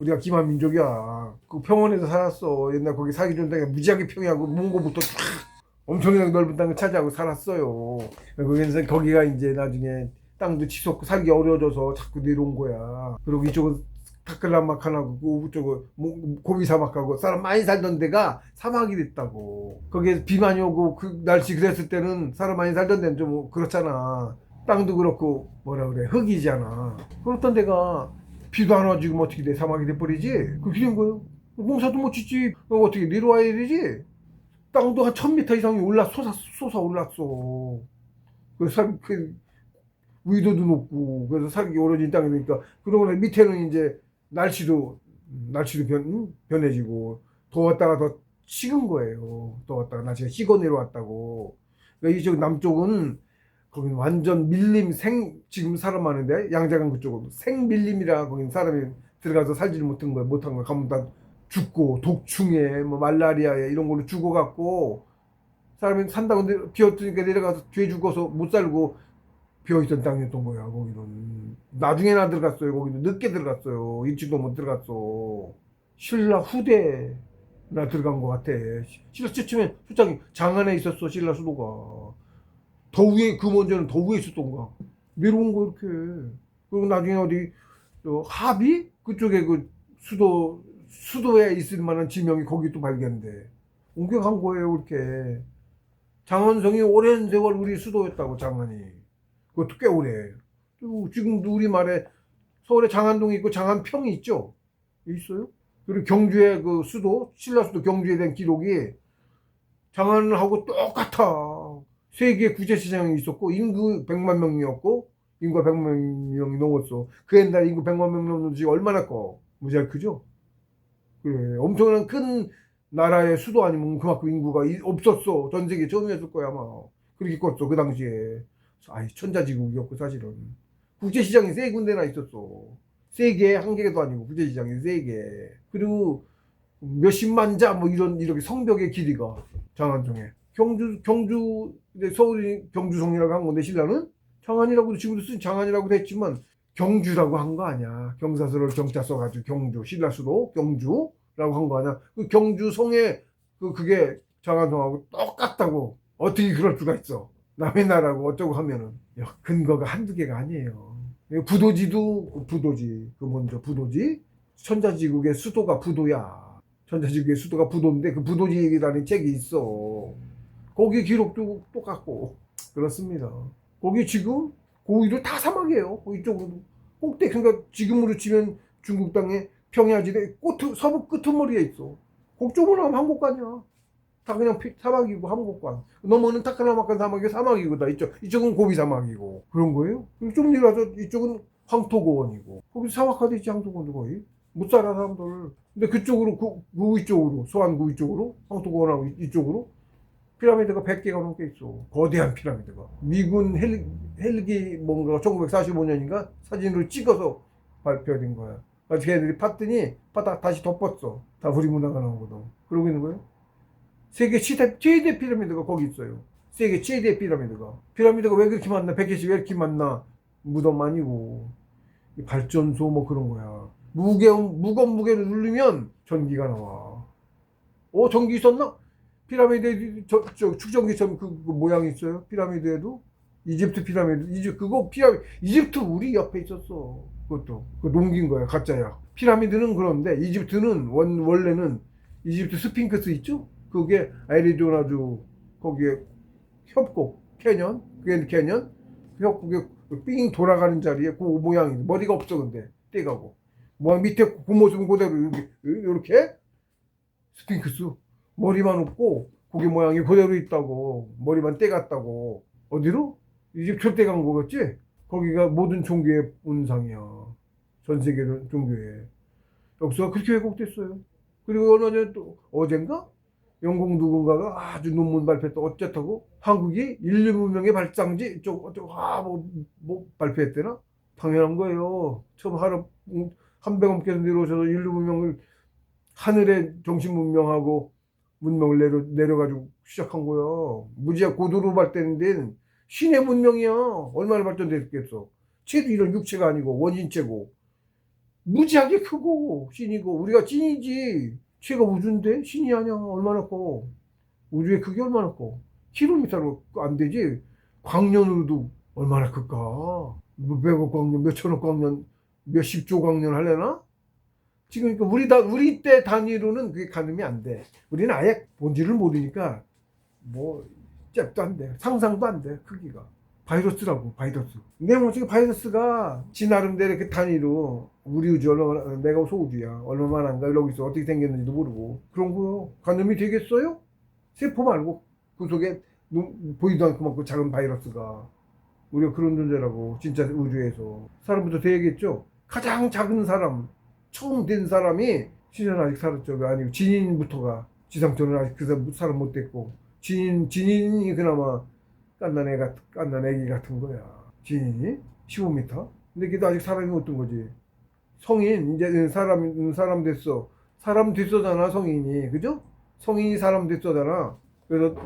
우리가 기만 민족이야. 그 평원에서 살았어. 옛날 거기 살기 좋은 땅에 무지하게 평야고 몽고부터 쫙 엄청나게 넓은 땅을 차지하고 살았어요. 그래서 거기가 이제 나중에 땅도 치솟고 살기 어려워져서 자꾸 내려온 거야. 그리고 이쪽은 타클라마칸하고 그쪽은 고비 사막하고 사람 많이 살던 데가 사막이 됐다고. 거기에 비 많이 오고 그 날씨 그랬을 때는 사람 많이 살던 데는 좀 그렇잖아. 땅도 그렇고 뭐라 그래 흙이잖아. 그렇던 데가 비도 안 와 지금 어떻게 돼 사막이 돼버리지? 그렇게 된 거예요. 농사도 못 짓지. 어떻게 내려와야 되지? 땅도 한 1000m 이상이 솟아 올랐어. 그 위도도 높고 그래서 살기 어려진 땅이니까 그러고 나 밑에는 이제 날씨도 변해지고 더웠다가 더 식은 거예요. 더웠다가 날씨가 식어 내려왔다고. 그러니까 이쪽 남쪽은 거기는 완전 밀림 지금 사람 많은데 양자강 그쪽은 생밀림이라 거기는 사람이 들어가서 살지를 못한 거야. 가면 다 죽고 독충에 뭐 말라리아에 이런 걸로 죽어갖고 사람이 산다고 비었으니까 내려가서 뒤에 죽어서 못 살고 비어있던 땅이었던 거야. 거기는 나중에나 들어갔어요. 거기는 늦게 들어갔어요. 일찍도 못 들어갔어. 신라 후대나 들어간 것 같아. 신라 최초면 솔직히 장안에 있었어. 신라 수도가 더 위에 그 먼저는 더 위에 있었던 거야. 내려온 거 이렇게. 그리고 나중에 어디 합의 그쪽에 그 수도에 있을 만한 지명이 거기 또 발견돼. 옮겨간 거예요. 이렇게. 장안성이 오랜 세월 우리 수도였다고 장안이. 그것도 꽤 오래. 그리고 지금도 우리말에 서울에 장안동이 있고 장안평이 있죠. 있어요. 그리고 경주의 그 수도 신라수도 경주에 대한 기록이 장안하고 똑같아. 세계 구제시장이 있었고 인구 100만 명이었고 인구가 100만 명이 넘었어. 그 옛날 인구 100만 명 넘는지 얼마나 커. 무지하게 크죠. 그래 엄청난 큰 나라의 수도 아니면 그만큼 인구가 없었어. 전 세계 처음이었을 거야 아마. 그렇게 컸어 그 당시에. 아이 천자지국이었고 사실은 국제시장이 세 군데나 있었어. 세 개, 한 개도 아니고 국제시장이 세 개. 그리고 몇십만 자 뭐 이렇게 성벽의 길이가 장안정에 경주 서울이 경주성이라고 한 건데 신라는 장안이라고도 지금도 쓴 장안이라고도 했지만 경주라고 한 거 아니야. 경사스러울 경자 써가지고 경주 신라 수도 경주라고 한 거 아니야. 그 경주성에 그게 장안성하고 똑같다고 어떻게 그럴 수가 있어. 남의 나라고 어쩌고 하면은 근거가 한두 개가 아니에요. 부도지 그 먼저 부도지 천자지국의 수도가 부도야. 천자지국의 수도가 부도인데 그 부도지라는 책이 있어. 거기 기록도 똑같고 그렇습니다. 거기 지금 거기도 다 사막이에요. 이쪽으로 꼭대기 그러니까 지금으로 치면 중국 땅에 평야지대 서부 끄트머리에 있어. 그쪽으로 하면 한국관이야. 다 그냥 사막이고 한국관. 넘어는 타클라마칸 사막이 사막이고 다 이쪽은 고비 사막이고 그런 거예요. 그리고 좀 내려와서 이쪽은 황토고원이고 거기 사막화돼 있지 황토고원도 거의 못 살아 사람들. 근데 그쪽으로 그 위쪽으로 소환구 위쪽으로 황토고원하고 이쪽으로 피라미드가 100개가 넘게 있어. 거대한 피라미드가. 미군 헬기 뭔가 1945년인가 사진으로 찍어서 발표된 거야. 그래서 걔네들이 팠더니 다시 덮었어. 다 우리문화가 나오거든. 그러고 있는 거예요. 세계 최대 피라미드가 거기 있어요. 세계 최대 피라미드가 왜 그렇게 많나? 100개씩 왜 이렇게 많나? 무덤 아니고 발전소 뭐 그런 거야. 무거운 무게를 누르면 전기가 나와. 전기 있었나? 피라미드에 축전기처럼 그 모양이 있어요. 피라미드에도 이집트 피라미드 이집트 우리 옆에 있었어. 그것도 그 농긴 거야 가짜야. 피라미드는 그런데 이집트는 원래는 이집트 스핑크스 있죠? 그게 애리조나주 거기에 협곡 캐년 그랜드 캐년 그 협곡에 삥 돌아가는 자리에 그 모양이 머리가 없어. 근데 떼가고 모양 밑에 그 모습은 그대로 이렇게 스핑크스 머리만 없고 고기 모양이 그대로 있다고. 머리만 떼갔다고. 어디로? 이집트 떼간 거겠지? 거기가 모든 종교의 본상이야. 전 세계 종교에 역사가 그렇게 왜곡됐어요. 그리고 얼마 전에 또 어젠가 영국 누군가가 아주 논문 발표했다. 어쨌다고 한국이 인류 문명의 발상지 뭐 발표했대나? 당연한 거예요. 처음 한 배 넘게 내려오셔서 인류 문명을 하늘의 정신 문명을 내려가지고 시작한 거야. 무지하 고도로 발전된 신의 문명이야. 얼마나 발전됐겠어. 쟤도 이런 육체가 아니고 원인체고 무지하게 크고 신이고 우리가 신이지. 쟤가 우주인데 신이 아니야. 얼마나 커. 우주의 크기 얼마나 커. 킬로미터로 안 되지. 광년으로도 얼마나 클까. 몇백억 광년, 몇천억 광년, 몇십조 광년 하려나? 지금 그러니까 우리 때 단위로는 그게 가늠이 안 돼. 우리는 아예 본질을 모르니까 뭐 잽도 안 돼. 상상도 안 돼. 크기가. 바이러스라고, 바이러스. 근데 뭐 지금 바이러스가 지 나름대로 그 단위로 우리 우주 얼마나, 내가 소우주야. 얼마만한가 이러고 있어. 어떻게 생겼는지도 모르고. 그런 거 가늠이 되겠어요? 세포 말고 그 속에 보이도 않고 그 작은 바이러스가. 우리가 그런 존재라고. 진짜 우주에서. 사람부터 돼야겠죠? 가장 작은 사람, 처음 된 사람이 신은 아직 살았죠. 아니고 진인부터가. 지상천은 아직 그 사람 못 됐고. 진인이 그나마 깐난 애기 같은 거야. 진인이 15m. 근데 걔도 아직 사람이 못 된 거지. 성인 이제 사람 됐어. 사람 됐어잖아 성인이. 그죠? 성인이 사람 됐어잖아. 그래서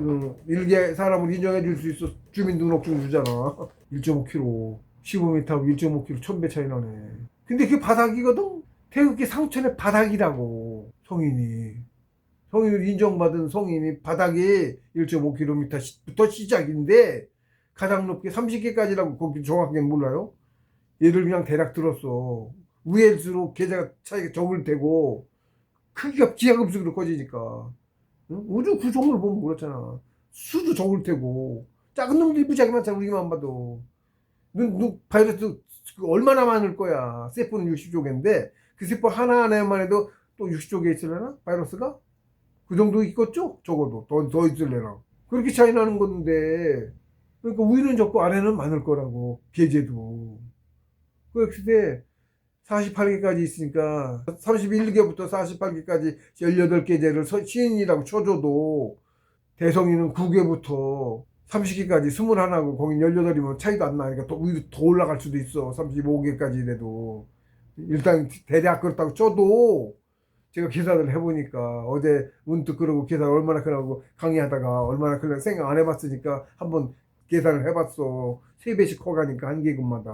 일개 사람을 인정해 줄 수 있어. 주민등록증 주잖아. 1.5kg 15m하고 1.5kg 1000배 차이 나네. 근데 그게 바닥이거든. 태극기 상천의 바닥이라고. 성인을 인정받은 성인이 바닥이 1.5km부터 시작인데 가장 높게 30개까지라고 거기 정확하게 몰라요. 얘를 그냥 대략 들었어. 위에일수록 계좌가 차이가 적을 테고 크기가 기하급수로 커지니까. 응? 우주 구조물 보면 그렇잖아. 수도 적을 테고 작은 놈들이 무지하게 많잖아. 우리만 봐도. 바이러스 얼마나 많을 거야. 세포는 60조 개인데 그 세포 하나하나만 해도 또 60조 개 있으려나? 바이러스가? 그 정도 있겠죠? 적어도 더 있을래나. 그렇게 차이 나는 건데 그러니까 위는 적고 아래는 많을 거라고. 계제도. 그런데 48개까지 있으니까 31개부터 48개까지 18계제를 시인이라고 쳐줘도 대성이는 9개부터 30개까지 21하고 거긴 18이면 차이도 안 나니까 더 올라갈 수도 있어. 35개까지라도. 일단 대략 그렇다고 쳐도 제가 계산을 해보니까 어제 문득 그러고 계산 얼마나 크라고 강의하다가 얼마나 크나 생각 안 해봤으니까 한번 계산을 해봤어. 3배씩 커가니까 한 계급마다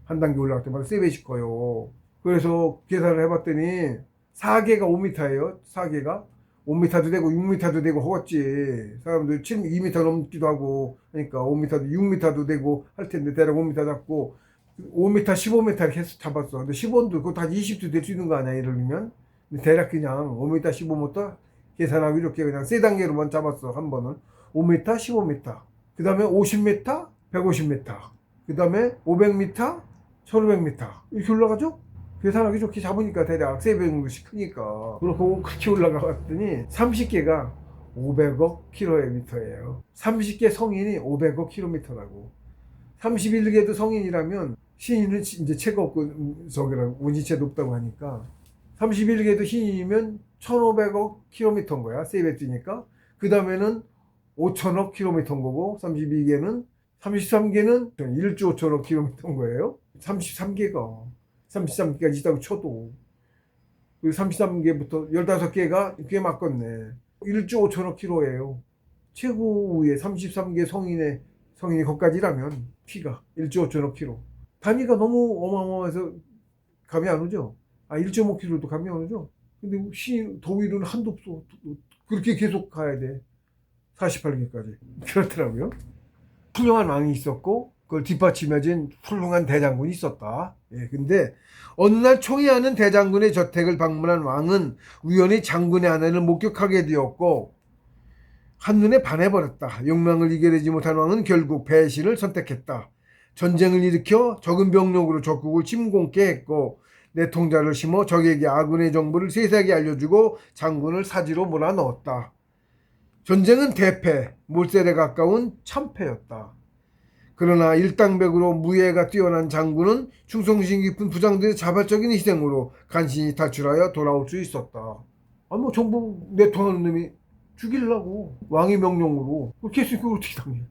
한 단계 올라갈 때마다 3배씩 커요. 그래서 계산을 해봤더니 4개가 5m예요. 4개가 5m도 되고 6m도 되고 허겁지. 사람들 2m 넘기도 하고 하니까 5m도 6m도 되고 할 텐데 대략 5m 잡고 5m 15m 이렇게 해서 잡았어. 근데 10원도 그거 다 20도 될 수 있는 거 아니야 예를 들면. 대략 그냥 5m 15m 계산하고 이렇게 그냥 세 단계로만 잡았어. 한 번은 5m 15m 그 다음에 50m 150m 그 다음에 500m 1500m 이렇게 올라가죠. 계산하기 좋게 잡으니까 대략 3배 정도씩 크니까. 그렇고 그렇게 올라가봤더니 30개가 500억 킬로미터예요. 30개 성인이 500억 킬로미터라고. 31개도 성인이라면 신인은 이제 체가 없고 저기라고 운이체 높다고 하니까 31개도 신인이면 1500억 킬로미터인 거야. 3배 뛰니까. 그 다음에는 5000억 킬로미터인 거고 33개는 1조 5천억 킬로미터인 거예요. 33개까지 있다고 쳐도 그 33개부터 15개가 꽤 맞겠네. 1조 5천억 킬로예요. 최고의 33개 성인이 거기까지라면 키가 1조 5천억 킬로. 단위가 너무 어마어마해서 감이 안 오죠. 1.5kg도 감이 안 오죠. 근데 더위로는 한도 없어. 그렇게 계속 가야 돼. 48개까지. 그렇더라고요. 훌륭한 왕이 있었고 그걸 뒷받침해준 훌륭한 대장군이 있었다. 예, 근데 어느 날 총애하는 대장군의 저택을 방문한 왕은 우연히 장군의 아내를 목격하게 되었고 한눈에 반해버렸다. 욕망을 이겨내지 못한 왕은 결국 배신을 선택했다. 전쟁을 일으켜 적은 병력으로 적국을 침공케 했고 내통자를 심어 적에게 아군의 정보를 세세하게 알려주고 장군을 사지로 몰아넣었다. 전쟁은 대패, 몰살에 가까운 참패였다. 그러나 일당백으로 무예가 뛰어난 장군은 충성심 깊은 부장들의 자발적인 희생으로 간신히 탈출하여 돌아올 수 있었다. 뭐 정부 내통하는 놈이 죽이려고 왕의 명령으로 그렇게 했으니까 어떻게 당해.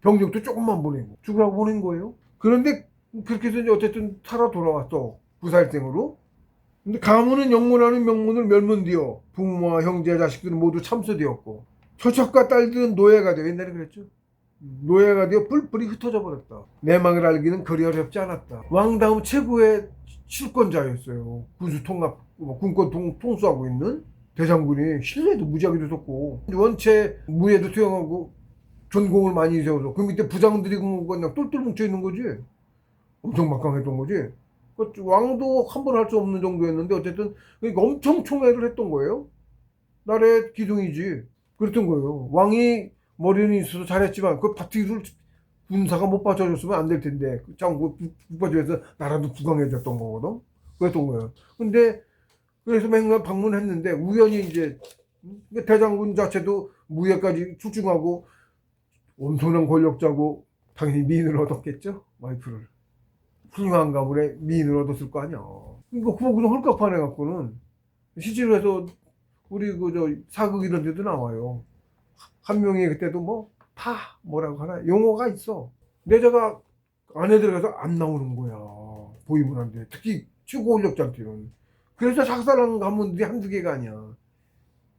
병력도 조금만 보내고 죽으라고 보낸 거예요. 그런데 그렇게 해서 어쨌든 살아 돌아왔어. 부살생으로. 근데 가문은 영문하는 명문을 멸문되어 부모와 형제 자식들은 모두 참수되었고 처척과 딸들은 노예가 되어 옛날에 그랬죠. 노예가 되어 뿔뿔이 흩어져 버렸다. 내막을 알기는 그리 어렵지 않았다. 왕 다음 최고의 실권자였어요. 군수 통합, 군권 통수하고 있는 대장군이 신뢰도 무지하게 줬었고, 원체 무예도 투영하고 전공을 많이 세워서 그 밑에 부장들이 그냥 똘똘 뭉쳐 있는 거지. 엄청 막강했던 거지. 그 왕도 한 번 할 수 없는 정도였는데 어쨌든 그러니까 엄청 총애를 했던 거예요. 나라의 기둥이지. 그랬던 거예요. 왕이 머리는 있어서 잘했지만 그 바티를 군사가 못 받쳐줬으면 안 될 텐데 장군 못 받쳐줘서 나라도 부강해졌던 거거든. 그랬던 거예요. 근데 그래서 맨날 방문했는데 우연히 이제 대장군 자체도 무예까지 출중하고 엄청난 권력자고 당연히 미인을 얻었겠죠. 와이프를. 훌륭한 가문에 미인을 얻었을 거 아니야. 그러니까 그거 그냥 헐값판해 갖고는 실제로 해서 우리 그 저 사극 이런 데도 나와요. 한 명이 그때도 뭐 다 뭐라고 하나 용어가 있어. 내자가 안에 들어가서 안 나오는 거야. 보이면 안 돼. 특히 최고 권력자한테는. 그래서 작살난 가문들이 한두 개가 아니야.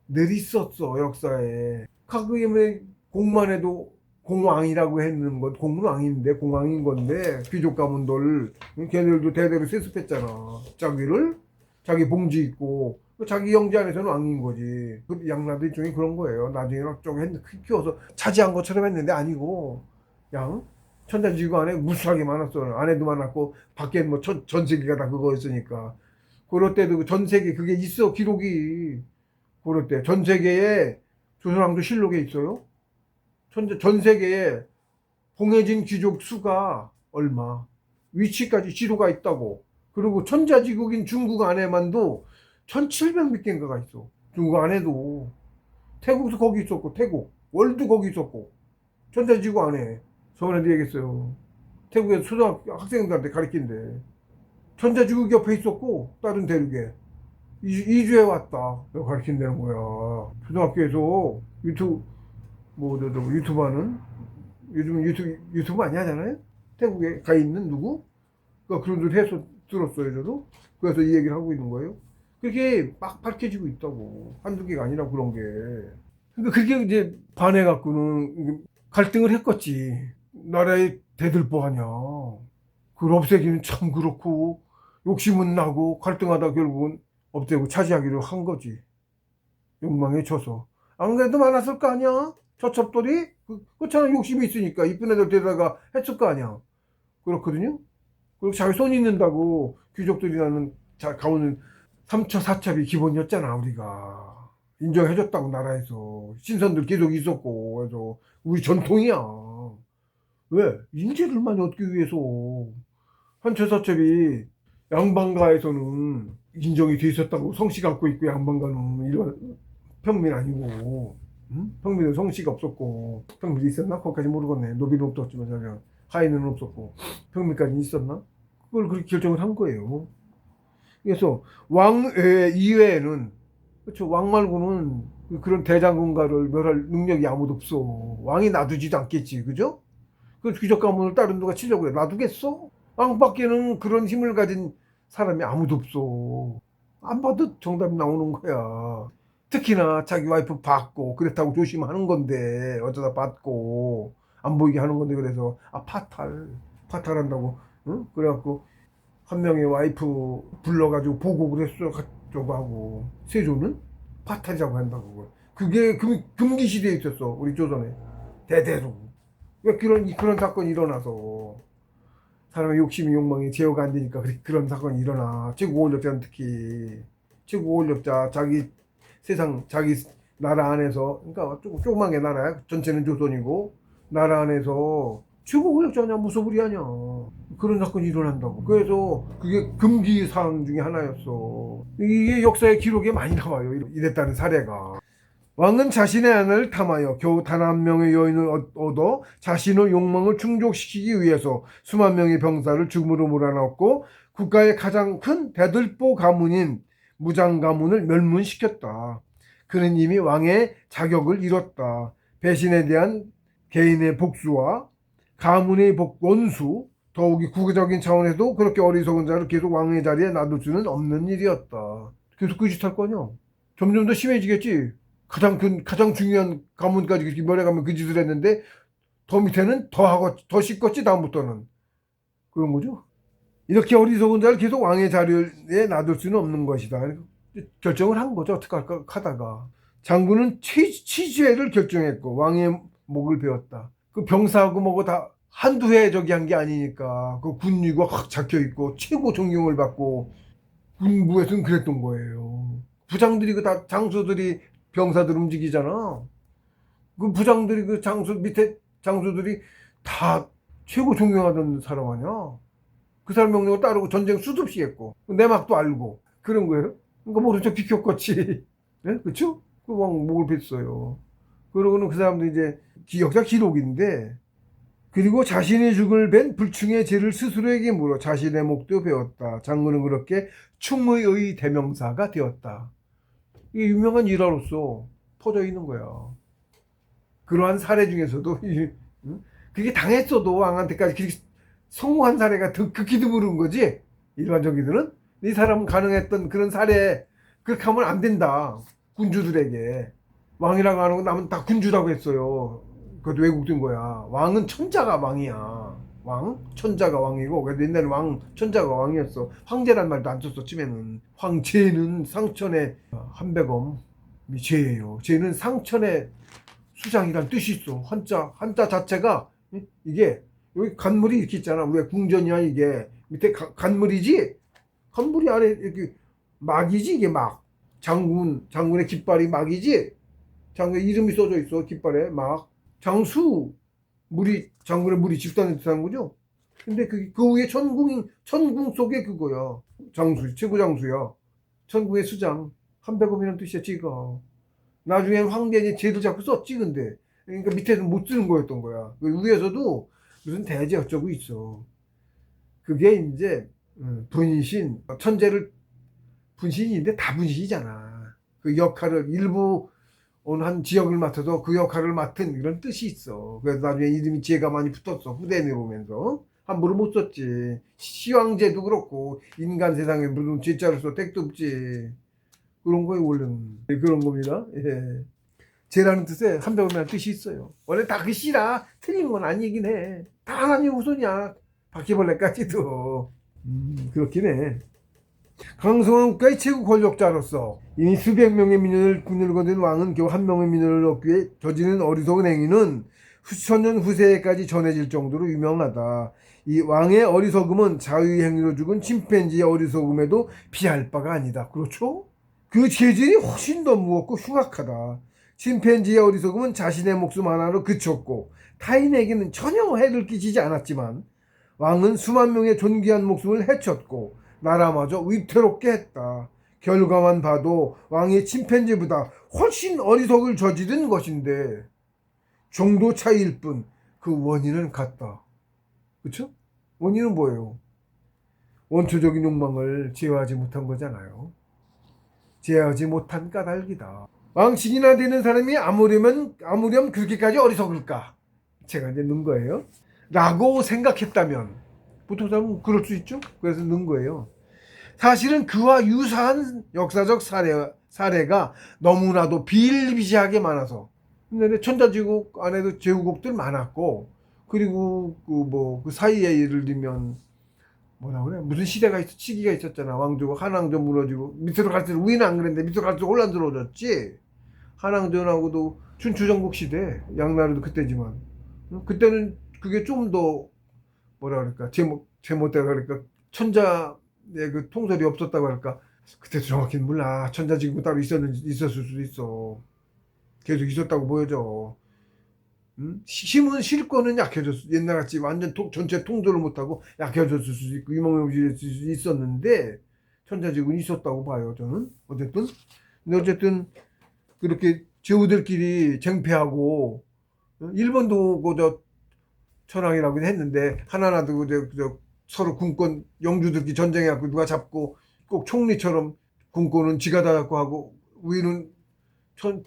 늘 있었어 역사에. 가끔에 공만 해도 공왕이라고 했는 건 공왕인데 공왕인 건데 귀족 가문들 걔네들도 대대로 세습했잖아. 자기를 자기 봉지 있고 자기 영지 안에서는 왕인 거지. 그 양나도 일종의 그런 거예요. 나중에 좀 키워서 차지한 것처럼 했는데 아니고 양 천자지구 안에 무수하게 많았어. 아내도 많았고 밖에 뭐 전 세계가 다 그거였으니까. 그럴 때도 전 세계 그게 있어 기록이. 그럴 때 전 세계에 조선왕조 실록에 있어요. 전 세계에 봉해진 귀족 수가 얼마, 위치까지 지도가 있다고. 그리고 천자지국인 중국 안에만도 1700 몇 개인가가 있어. 중국 안에도. 태국도 거기 있었고, 태국. 월도 거기 있었고. 천자지국 안에. 저번에도 얘기했어요. 태국에서 초등학교 학생들한테 가르친대. 천자지국 옆에 있었고, 다른 대륙에. 이주해 왔다. 가르친다는 거야. 초등학교에서 유튜브 하는, 요즘 유튜브 많이 하잖아요? 태국에 가 있는 누구? 그러니까 그런 들 해서 들었어요, 저도. 그래서 이 얘기를 하고 있는 거예요. 그게 막 밝혀지고 있다고. 한두 개가 아니라 그런 게. 그러니까 그게 이제 반해갖고는 갈등을 했겠지. 나라의 대들보 아니야. 그걸 없애기는 참 그렇고, 욕심은 나고, 갈등하다 결국은 없애고 차지하기로 한 거지. 욕망에 져서. 안 그래도 많았을 거 아니야? 처첩들이? 그렇잖아. 욕심이 있으니까. 이쁜 애들 데려다가 했을 거 아니야. 그렇거든요? 그리고 자기 손 있는다고 귀족들이라는 가오는 삼처사첩이 기본이었잖아, 우리가. 인정해줬다고, 나라에서. 신선들 계속 있었고, 그래서 우리 전통이야. 왜? 인재들만 얻기 위해서. 삼처사첩이 양반가에서는 인정이 돼 있었다고. 성씨 갖고 있고, 양반가는 일반 평민 아니고. 응? 평민은 성씨가 없었고. 평민이 있었나? 거기까지 모르겠네. 노비는 없었지만, 자기가. 하인은 없었고. 평민까지 있었나? 그걸 그렇게 결정을 한 거예요. 그래서 왕 이외에는, 그렇죠. 왕 말고는 그런 대장군가를 멸할 능력이 아무도 없어. 왕이 놔두지도 않겠지. 그죠? 그 귀족 가문을 다른 누가 치려고 그래. 놔두겠어? 왕밖에는 그런 힘을 가진 사람이 아무도 없어. 안 봐도 정답이 나오는 거야. 특히나 자기 와이프 받고 그렇다고 조심하는 건데 어쩌다 받고 안 보이게 하는 건데 그래서 파탈한다고. 응? 그래갖고 한 명의 와이프 불러가지고 보고를 했어. 저거 하고 세조는 파탈이라고 한다고. 그게 금기 시대에 있었어. 우리 조선에 대대로. 왜 그런 사건이 일어나서 사람의 욕심이 욕망이 제어가 안 되니까 그런 사건이 일어나. 최고 권력자는 특히 최고 권력자 자기 세상 자기 나라 안에서, 그러니까 조그만 나라야. 전체는 조선이고 나라 안에서 최고 권력자냐 무소불위 하냐 그런 사건이 일어난다고. 그래서 그게 금기 사항 중에 하나였어. 이게 역사의 기록에 많이 나와요. 이랬다는 사례가. 왕은 자신의 안을 탐하여 겨우 단 한 명의 여인을 얻어 자신의 욕망을 충족시키기 위해서 수만 명의 병사를 죽음으로 몰아넣었고 국가의 가장 큰 대들보 가문인 무장 가문을 멸문시켰다. 그는 이미 왕의 자격을 잃었다. 배신에 대한 개인의 복수와 가문의 원수, 더욱이 국가적인 차원에도 그렇게 어리석은 자를 계속 왕의 자리에 놔둘 수는 없는 일이었다. 계속 그 짓 할 거냐? 점점 더 심해지겠지. 가장 중요한 가문까지 그렇게 멸해가면 그 짓을 했는데 더 밑에는 더 씻겠지 다음부터는. 그런 거죠. 이렇게 어리석은 자를 계속 왕의 자리에 놔둘 수는 없는 것이다. 결정을 한 거죠. 어떻게 할까 하다가 장군은 취재를 결정했고 왕의 목을 베었다. 그 병사하고 뭐고 다 한두 해 저기 한 게 아니니까 그 군유가 확 잡혀 있고 최고 존경을 받고 군부에서는 그랬던 거예요. 부장들이 그 다 장수들이 병사들 움직이잖아. 그 부장들이 그 장수 밑에 장수들이 다 최고 존경하던 사람 아니야. 그 사람 명령을 따르고 전쟁 수도 없이 했고 내막도 알고 그런 거예요. 그러니까 모른 척 비켰겠지. 네? 그쵸? 그 왕 목을 뱄어요. 그러고는 그 사람도 이제 역사 기록인데 그리고 자신의 죽을 벤 불충의 죄를 스스로에게 물어 자신의 목도 베었다. 장군은 그렇게 충의의 대명사가 되었다. 이게 유명한 일화로서 퍼져 있는 거야. 그러한 사례 중에서도 그게 당했어도 왕한테까지 그렇게 성공한 사례가 더 극히 드무른 거지. 일반적이들은 이 사람은 가능했던 그런 사례 그렇게 하면 안 된다. 군주들에게 왕이라고 하는 건 남은 다 군주라고 했어요. 그것도 왜곡된 거야. 왕은 천자가 왕이야. 왕 천자가 왕이고 그래도 옛날에 왕 천자가 왕이었어. 황제란 말도 안 썼어. 쯤에는 황제는 상천의 한백엄이 제예요. 제는 상천의 수장이란 뜻이 있어. 한자 자체가 이게 여기 간물이 이렇게 있잖아. 왜 궁전이야 이게 밑에 간물이지. 간물이 아래 이렇게 막이지 이게 막. 장군의 깃발이 막이지. 장군의 이름이 써져 있어 깃발에 막. 장수 장군의 물이 집단을 뜻하는 거죠. 근데 그 위에 천궁 속에 그거야. 장수 최고 장수야. 천궁의 수장 한백엄이라는 뜻이야 지가. 나중엔 황제니 제도 잡고 썼지 근데. 그러니까 밑에는 못 쓰는 거였던 거야. 위에서도 무슨 대제 어쩌고 있어. 그게 이제 분신 천재를 분신인데 다 분신이잖아. 그 역할을 일부 어느 한 지역을 맡아서 그 역할을 맡은 이런 뜻이 있어. 그래서 나중에 이름이 제가 많이 붙었어. 후대 내려오면서 함부로 못 썼지. 시황제도 그렇고 인간 세상에 무슨 제자를 써 택도 없지. 그런 거에 원래는 그런 겁니다. 예. 제라는 뜻에 한백엄이라는 뜻이 있어요. 원래 다 그 시라 틀린 건 아니긴 해. 다 하나님 후손이야. 바퀴벌레까지도. 그렇긴 해. 강성한 국가의 최고 권력자로서 이미 수백 명의 민원을 군을 거둔 왕은 겨우 한 명의 민원을 얻기 위해 저지른 어리석은 행위는 수천 년 후세에까지 전해질 정도로 유명하다. 이 왕의 어리석음은 자유의 행위로 죽은 침팬지의 어리석음에도 비할 바가 아니다. 그렇죠? 그 죄질이 훨씬 더 무겁고 흉악하다. 침팬지의 어리석음은 자신의 목숨 하나로 그쳤고 타인에게는 전혀 해를 끼치지 않았지만 왕은 수만 명의 존귀한 목숨을 해쳤고 나라마저 위태롭게 했다. 결과만 봐도 왕이 침팬지보다 훨씬 어리석을 저지른 것인데 정도 차이일 뿐 그 원인은 같다. 그렇죠? 원인은 뭐예요? 원초적인 욕망을 제어하지 못한 거잖아요. 제어하지 못한 까닭이다. 왕신이나 되는 사람이 아무렴 그렇게까지 어리석을까? 제가 이제 넣은 거예요. 라고 생각했다면 보통 사람은 그럴 수 있죠. 그래서 넣은 거예요. 사실은 그와 유사한 역사적 사례가 너무나도 비일비재하게 많아서 근데 천자지국 안에도 제후국들 많았고 그리고 그 사이에 예를 들면 뭐라 그래 무슨 시기가 있었잖아. 왕조가 한왕조 무너지고 밑으로 갈수록 위는 안 그랬는데 밑으로 갈수록 혼란스러워졌지. 한왕조하고도 춘추전국 시대 양나라도 그때지만 그때는 그게 좀 더 뭐라 그럴까 제멋대로 그러니까 천자의 그 통솔이 없었다고 할까. 그때도 정확히는 몰라. 천자지국은 따로 있었을 수도 있어. 계속 있었다고 보여져. 힘은 실권은 약해졌어. 옛날같이 완전 전체 통솔을 못하고 약해졌을 수도 있고 유명해질 수 있었는데 천자지국은 있었다고 봐요. 저는 어쨌든 그렇게 제후들끼리 쟁패하고 일본도 그저 천황이라고 했는데 하나나도 그저 서로 군권 영주들끼리 전쟁해갖고 누가 잡고 꼭 총리처럼 군권은 지가 다 잡고 하고 우리는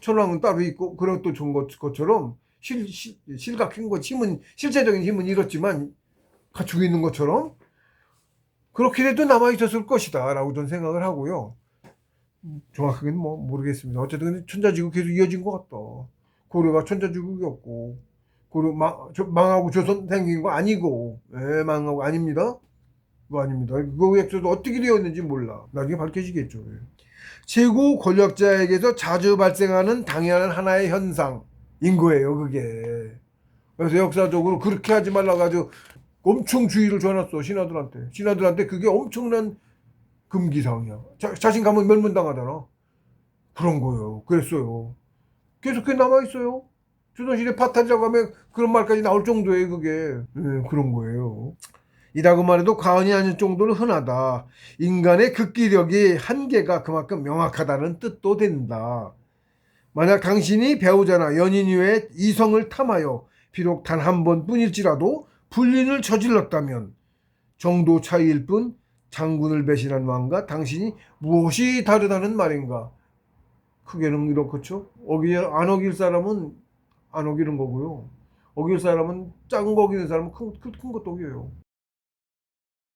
천황은 따로 있고 그런 또 좋은 것처럼 실각한 것 힘은 실제적인 힘은 잃었지만 갖추고 있는 것처럼 그렇게 해도 남아 있었을 것이다라고 저는 생각을 하고요. 정확하게는 뭐 모르겠습니다. 어쨌든 천자지국 계속 이어진 것 같다. 고려가 천자지국이었고 고려 망하고 조선 생긴 거 아니고 망하고 아닙니다. 그거 아닙니다. 그 액수도 어떻게 되었는지 몰라. 나중에 밝혀지겠죠. 예. 최고 권력자에게서 자주 발생하는 당연한 하나의 현상인 거예요, 그게. 그래서 역사적으로 그렇게 하지 말라고 아주 엄청 주의를 줘놨어, 신하들한테. 신하들한테 그게 엄청난 금기사항이야. 자신 가면 멸문당하잖아. 그런 거예요. 그랬어요. 계속 그게 남아있어요. 조선시대 파탄이라고 하면 그런 말까지 나올 정도예요, 그게. 그런 거예요. 이라고만 해도 과언이 아닐 정도로 흔하다. 인간의 극기력이 한계가 그만큼 명확하다는 뜻도 된다. 만약 당신이 배우자나 연인 이외에 이성을 탐하여 비록 단 한 번뿐일지라도 불륜을 저질렀다면 정도 차이일 뿐 장군을 배신한 왕과 당신이 무엇이 다르다는 말인가. 크게는 이렇겠죠. 안 어길 사람은 안 어기는 거고요. 어길 사람은 작은 거 어기는 사람은 큰 것도 어겨요.